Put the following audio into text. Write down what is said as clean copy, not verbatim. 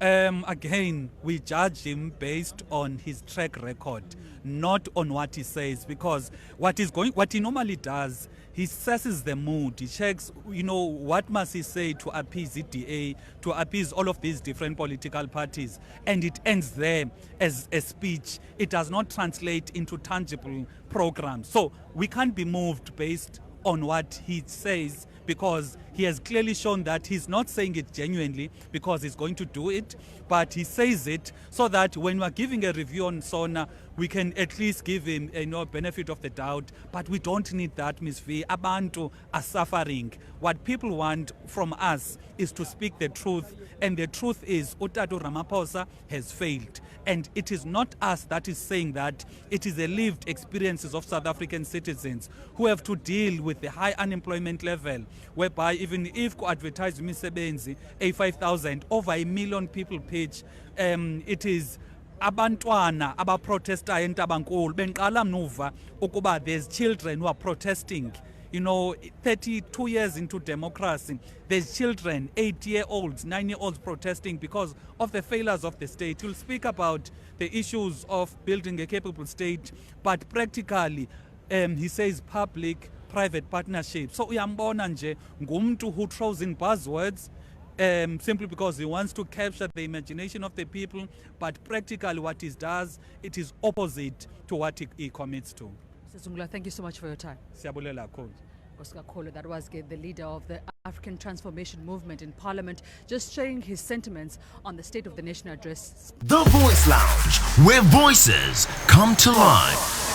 Again, we judge him based on his track record, not on what he says, because what he normally does, he assesses the mood. He checks, what must he say to appease EDA, to appease all of these different political parties, and it ends there as a speech. It does not translate into tangible programs. So we can't be moved based on what he says, because he has clearly shown that he's not saying it genuinely because he's going to do it, but he says it so that when we're giving a review on SONA, we can at least give him benefit of the doubt. But we don't need that, Ms. V. Abantu are suffering. What people want from us is to speak the truth, and the truth is Utatu Ramaphosa has failed. And it is not us that is saying that, it is the lived experiences of South African citizens who have to deal with the high unemployment level, whereby even if advertise imisebenzi a 5,000, over 1 million people page, it is abantwana abaprotestayo eNtabankulu benqala mnuva ukuba there's children who are protesting. 32 years into democracy, there's children, 8-year-olds, 9-year-olds protesting because of the failures of the state. You'll speak about the issues of building a capable state, but practically, he says public-private partnership. So uyambona nje ngumntu who throws in buzzwords simply because he wants to capture the imagination of the people, but practically what he does, it is opposite to what he commits to. Mr. Zungula, thank you so much for your time. Siyabulela kakhulu. Oscar Kolo, that was the leader of the African Transformation Movement in Parliament, just sharing his sentiments on the State of the Nation address. The Voice Lounge, where voices come to life.